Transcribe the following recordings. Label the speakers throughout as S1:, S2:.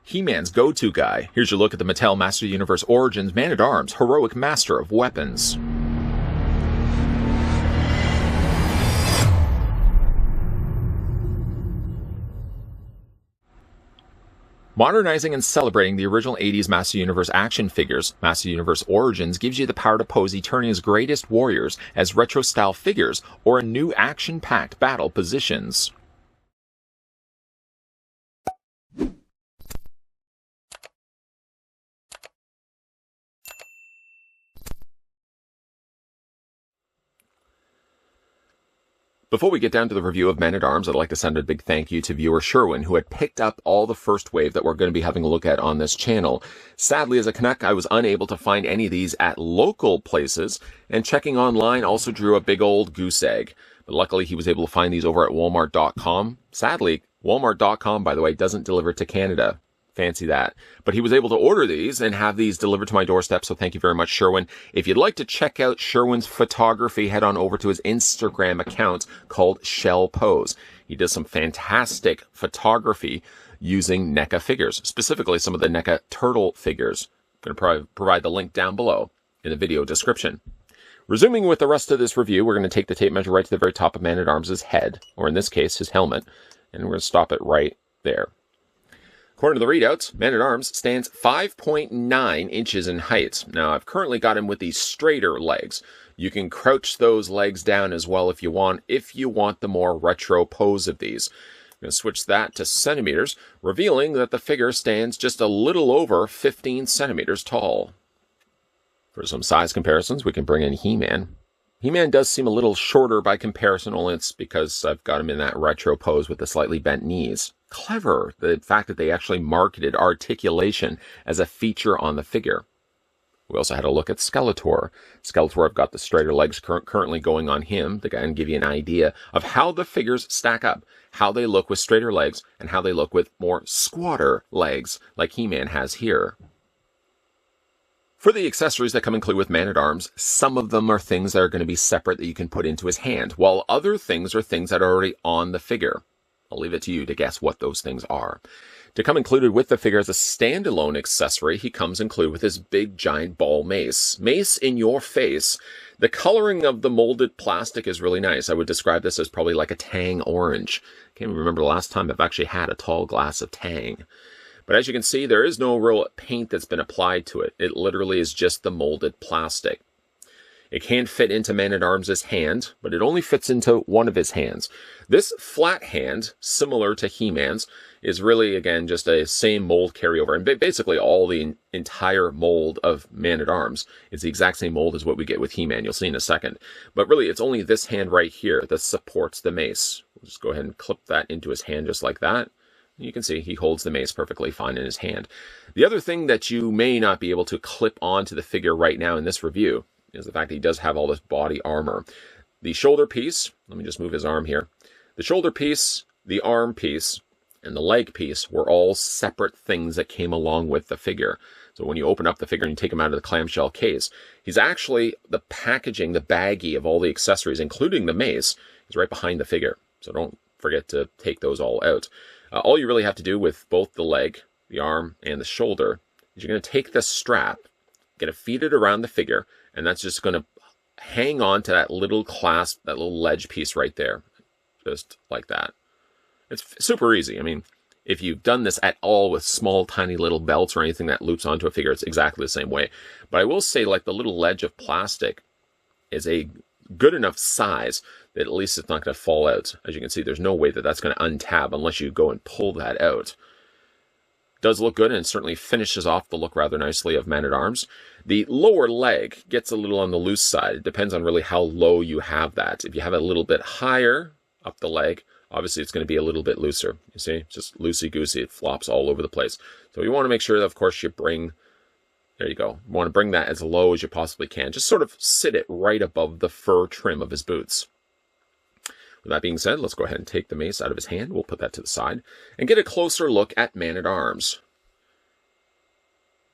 S1: He-Man's go-to guy. Here's your look at the Mattel Master Universe Origins Man-at-Arms, Heroic Master of Weapons. Modernizing and celebrating the original 80s Master Universe action figures, Master Universe Origins gives you the power to pose Eternia's greatest warriors as retro-style figures or in new action-packed battle positions. Before we get down to the review of Men-at-Arms, I'd like to send a big thank you to viewer Sherwin, who had picked up all the first wave that we're going to be having a look at on this channel. Sadly, as a Canuck, I was unable to find any of these at local places, and checking online also drew a big old goose egg. But luckily, he was able to find these over at Walmart.com. Sadly, Walmart.com, by the way, doesn't deliver to Canada. Fancy that. But he was able to order these and have these delivered to my doorstep, so thank you very much, Sherwin. If you'd like to check out Sherwin's photography, head on over to his Instagram account called Shell Pose. He does some fantastic photography using NECA figures, specifically some of the NECA turtle figures. I'm going to provide the link down below in the video description. Resuming with the rest of this review, we're going to take the tape measure right to the very top of Man-at-Arms' head, or in this case, his helmet, and we're going to stop it right there. According to the readouts, Man-at-Arms stands 5.9 inches in height. Now, I've currently got him with these straighter legs. You can crouch those legs down as well if you want the more retro pose of these. I'm going to switch that to centimeters, revealing that the figure stands just a little over 15 centimeters tall. For some size comparisons, we can bring in He-Man. He-Man does seem a little shorter by comparison, only it's because I've got him in that retro pose with the slightly bent knees. Clever, the fact that they actually marketed articulation as a feature on the figure. We also had a look at Skeletor. Skeletor, I've got the straighter legs currently going on him to kind of give you an idea of how the figures stack up, how they look with straighter legs, and how they look with more squatter legs, like He-Man has here. For the accessories that come included with Man-at-Arms, some of them are things that are going to be separate that you can put into his hand, while other things are things that are already on the figure. I'll leave it to you to guess what those things are. To come included with the figure as a standalone accessory, he comes included with his big giant ball mace. Mace in your face. The coloring of the molded plastic is really nice. I would describe this as probably like a Tang orange. Can't even remember the last time I've actually had a tall glass of Tang. But as you can see, there is no real paint that's been applied to it. It literally is just the molded plastic. It can fit into Man-at-Arms' hand, but it only fits into one of his hands. This flat hand, similar to He-Man's, is really, again, just a same mold carryover. And basically all the entire mold of Man-at-Arms is the exact same mold as what we get with He-Man. You'll see in a second. But really, it's only this hand right here that supports the mace. We'll just go ahead and clip that into his hand just like that. You can see he holds the mace perfectly fine in his hand. The other thing that you may not be able to clip onto the figure right now in this review is the fact that he does have all this body armor. The shoulder piece, let me just move his arm here. The shoulder piece, the arm piece, and the leg piece were all separate things that came along with the figure. So when you open up the figure and you take him out of the clamshell case, he's actually, the packaging, the baggie of all the accessories, including the mace, is right behind the figure. So don't forget to take those all out. All you really have to do with both the leg, the arm, and the shoulder is you're going to take this strap, going to feed it around the figure, and that's just going to hang on to that little clasp, that little ledge piece right there. Just like that. It's super easy. I mean, if you've done this at all with small, tiny little belts or anything that loops onto a figure, it's exactly the same way. But I will say, like, the little ledge of plastic is a good enough size that at least it's not going to fall out. As you can see, there's no way that that's going to untab unless you go and pull that out. Does look good and certainly finishes off the look rather nicely of Man-at-Arms. The lower leg gets a little on the loose side. It depends on really how low you have that. If you have it a little bit higher up the leg, obviously it's going to be a little bit looser. You see, just loosey-goosey. It flops all over the place. So you want to make sure that, of course, you bring, there you go. You want to bring that as low as you possibly can. Just sort of sit it right above the fur trim of his boots. With that being said, let's go ahead and take the mace out of his hand. We'll put that to the side and get a closer look at Man-at-Arms.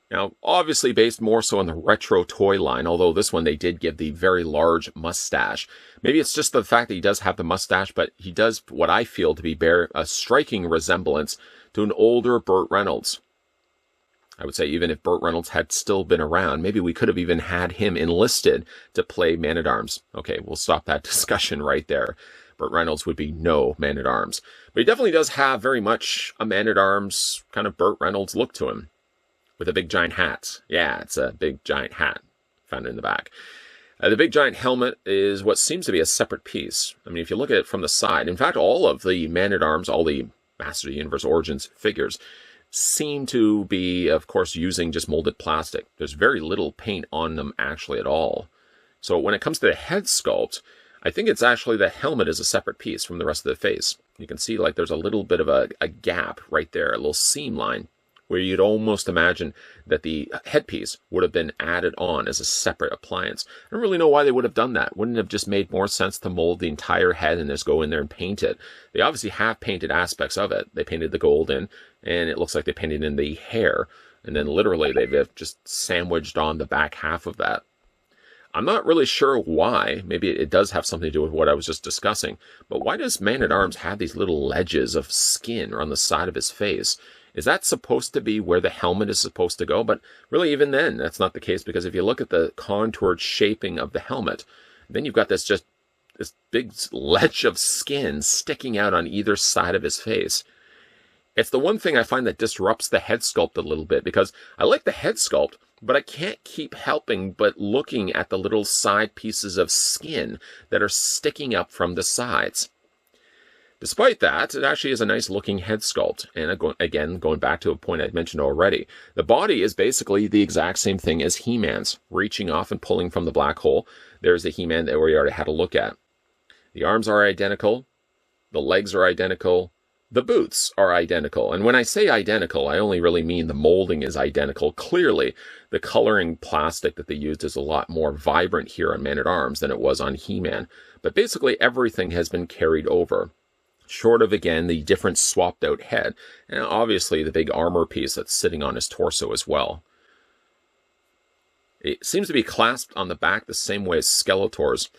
S1: Now, obviously based more so on the retro toy line, although this one they did give the very large mustache. Maybe it's just the fact that he does have the mustache, but he does what I feel to be bear a striking resemblance to an older Burt Reynolds. I would say even if Burt Reynolds had still been around, maybe we could have even had him enlisted to play Man-at-Arms. Okay, we'll stop that discussion right there. Burt Reynolds would be no Man-at-Arms. But he definitely does have very much a Man-at-Arms kind of Burt Reynolds look to him. With a big giant hat. Yeah, it's a big giant hat. Found it in the back. The big giant helmet is what seems to be a separate piece. I mean, if you look at it from the side, in fact, all of the Man-at-Arms, all the Masters of the Universe Origins figures seem to be, of course, using just molded plastic. There's very little paint on them actually at all. So when it comes to the head sculpt, I think it's actually the helmet is a separate piece from the rest of the face. You can see like there's a little bit of a gap right there, a little seam line, where you'd almost imagine that the headpiece would have been added on as a separate appliance. I don't really know why they would have done that. Wouldn't it have just made more sense to mold the entire head and just go in there and paint it? They obviously have painted aspects of it. They painted the gold in, and it looks like they painted in the hair, and then literally they've just sandwiched on the back half of that. I'm not really sure why. Maybe it does have something to do with what I was just discussing, but why does Man-at-Arms have these little ledges of skin on the side of his face? Is that supposed to be where the helmet is supposed to go? But really, even then, that's not the case, because if you look at the contoured shaping of the helmet, then you've got this big ledge of skin sticking out on either side of his face. It's the one thing I find that disrupts the head sculpt a little bit, because I like the head sculpt, but I can't keep helping but looking at the little side pieces of skin that are sticking up from the sides. Despite that, it actually is a nice looking head sculpt. And again, going back to a point I'd mentioned already, the body is basically the exact same thing as He-Man's, reaching off and pulling from the black hole. There's the He-Man that we already had a look at. The arms are identical. The legs are identical. The boots are identical. And when I say identical, I only really mean the molding is identical. Clearly, the coloring plastic that they used is a lot more vibrant here on Man-at-Arms than it was on He-Man. But basically, everything has been carried over. Short of, again, the different swapped out head, and obviously the big armor piece that's sitting on his torso as well. It seems to be clasped on the back the same way as Skeletor's,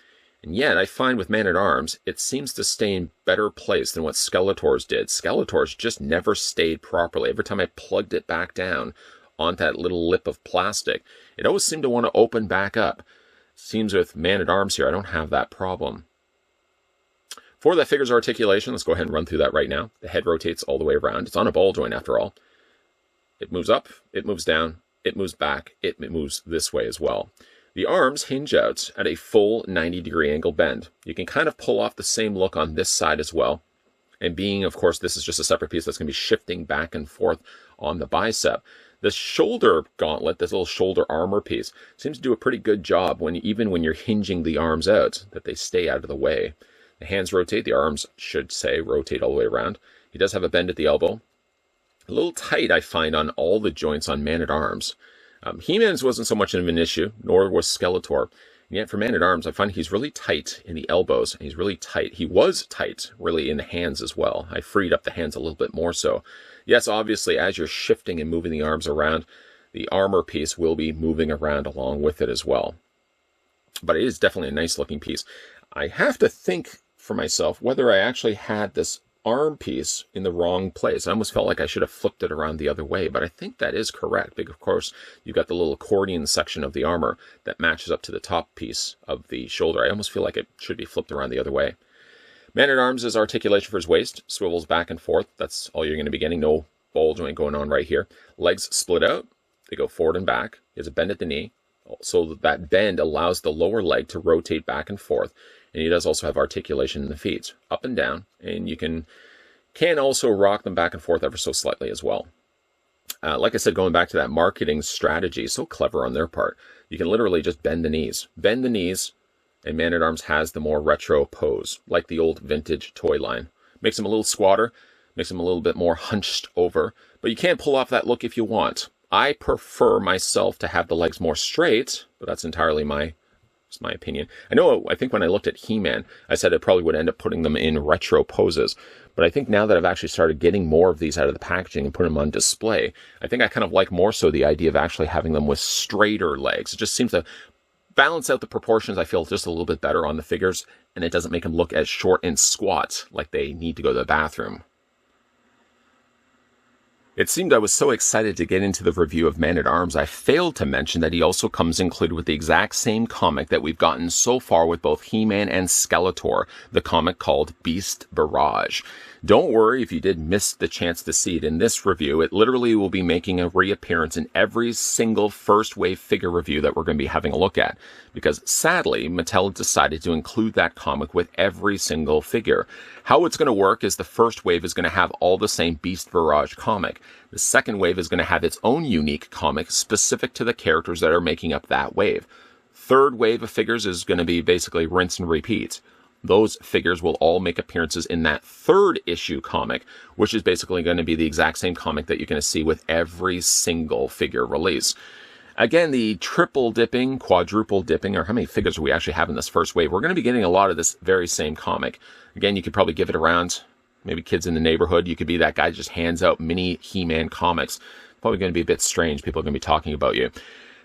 S1: and yet I find with Man-at-Arms, it seems to stay in better place than what Skeletor's did. Skeletor's just never stayed properly. Every time I plugged it back down onto that little lip of plastic, it always seemed to want to open back up. Seems with Man-at-Arms here, I don't have that problem. For the figure's articulation, let's go ahead and run through that right now. The head rotates all the way around. It's on a ball joint after all. It moves up, it moves down, it moves back, it moves this way as well. The arms hinge out at a full 90-degree angle bend. You can kind of pull off the same look on this side as well. And being, of course, this is just a separate piece that's going to be shifting back and forth on the bicep. The shoulder gauntlet, this little shoulder armor piece, seems to do a pretty good job even when you're hinging the arms out, that they stay out of the way. The hands rotate, the arms should say rotate all the way around. He does have a bend at the elbow. A little tight, I find, on all the joints on Man-at-Arms. He-Man's wasn't so much of an issue, nor was Skeletor. And yet for Man-at-Arms, I find he's really tight in the elbows. He's really tight. He was tight, really, in the hands as well. I freed up the hands a little bit more so. Yes, obviously, as you're shifting and moving the arms around, the armor piece will be moving around along with it as well. But it is definitely a nice-looking piece. I have to think for myself whether I actually had this arm piece in the wrong place. I almost felt like I should have flipped it around the other way, but I think that is correct, because of course you've got the little accordion section of the armor that matches up to the top piece of the shoulder. I almost feel like it should be flipped around the other way. Man-at-Arms' articulation for his waist swivels back and forth. That's all you're going to be getting. No ball joint going on right here. Legs split out. They go forward and back. He has a bend at the knee, so that bend allows the lower leg to rotate back and forth. And he does also have articulation in the feet, up and down, and you can also rock them back and forth ever so slightly as well. Like I said, going back to that marketing strategy, so clever on their part. You can literally just bend the knees. Bend the knees, and Man-at-Arms has the more retro pose, like the old vintage toy line. Makes him a little squatter, makes him a little bit more hunched over, but you can't pull off that look if you want. I prefer myself to have the legs more straight, but that's entirely my opinion. I think when I looked at He-Man, I said I probably would end up putting them in retro poses. But I think now that I've actually started getting more of these out of the packaging and putting them on display, I think I kind of like more so the idea of actually having them with straighter legs. It just seems to balance out the proportions, I feel, just a little bit better on the figures, and it doesn't make them look as short and squat like they need to go to the bathroom. It seemed I was so excited to get into the review of Man-at-Arms, I failed to mention that he also comes included with the exact same comic that we've gotten so far with both He-Man and Skeletor, the comic called Beast Barrage. Don't worry if you did miss the chance to see it in this review. It literally will be making a reappearance in every single first wave figure review that we're going to be having a look at. Because sadly, Mattel decided to include that comic with every single figure. How it's going to work is the first wave is going to have all the same Beast Barrage comic. The second wave is going to have its own unique comic specific to the characters that are making up that wave. Third wave of figures is going to be basically rinse and repeat. Those figures will all make appearances in that third issue comic, which is basically going to be the exact same comic that you're going to see with every single figure release. Again, the triple dipping, quadruple dipping, or how many figures we actually have in this first wave, we're going to be getting a lot of this very same comic. Again, you could probably give it around, maybe kids in the neighborhood. You could be that guy that just hands out mini He-Man comics. Probably going to be a bit strange. People are going to be talking about you.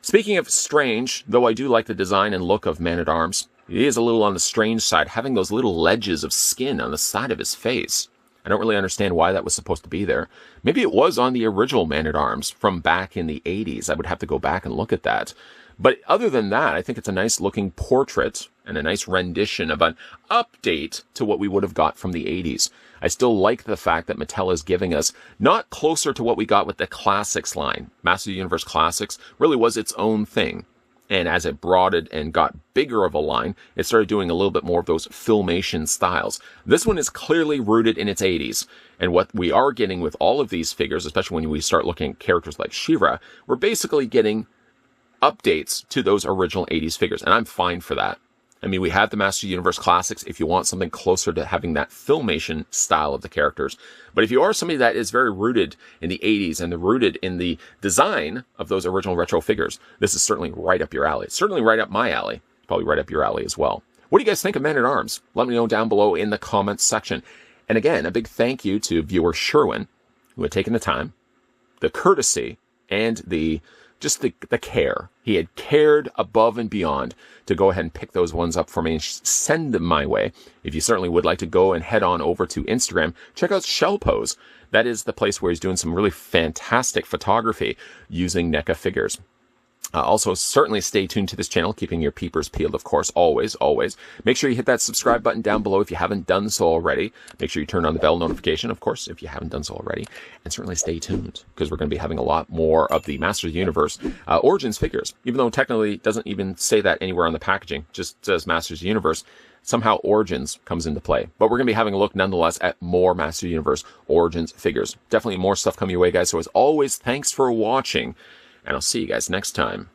S1: Speaking of strange, though I do like the design and look of Man-at-Arms, he is a little on the strange side, having those little ledges of skin on the side of his face. I don't really understand why that was supposed to be there. Maybe it was on the original Man-at-Arms from back in the 80s. I would have to go back and look at that. But other than that, I think it's a nice looking portrait and a nice rendition of an update to what we would have got from the 80s. I still like the fact that Mattel is giving us not closer to what we got with the Classics line. Master of the Universe Classics really was its own thing. And as it broadened and got bigger of a line, it started doing a little bit more of those Filmation styles. This one is clearly rooted in its 80s. And what we are getting with all of these figures, especially when we start looking at characters like She-Ra, we're basically getting updates to those original 80s figures. And I'm fine for that. I mean, we have the Master of the Universe Classics if you want something closer to having that Filmation style of the characters. But if you are somebody that is very rooted in the 80s and rooted in the design of those original retro figures, this is certainly right up your alley. It's certainly right up my alley. Probably right up your alley as well. What do you guys think of Man-at-Arms? Let me know down below in the comments section. And again, a big thank you to viewer Sherwin, who had taken the time, the courtesy, and the care. He had cared above and beyond to go ahead and pick those ones up for me and send them my way. If you certainly would like to go and head on over to Instagram, check out Shell Pose. That is the place where he's doing some really fantastic photography using NECA figures. Also, certainly stay tuned to this channel, keeping your peepers peeled, of course, always. Make sure you hit that subscribe button down below if you haven't done so already. Make sure you turn on the bell notification, of course, if you haven't done so already. And certainly stay tuned, because we're going to be having a lot more of the Masters of the Universe Origins figures. Even though technically it doesn't even say that anywhere on the packaging, just says Masters of the Universe. Somehow Origins comes into play. But we're going to be having a look, nonetheless, at more Masters of the Universe Origins figures. Definitely more stuff coming your way, guys. So as always, thanks for watching. And I'll see you guys next time.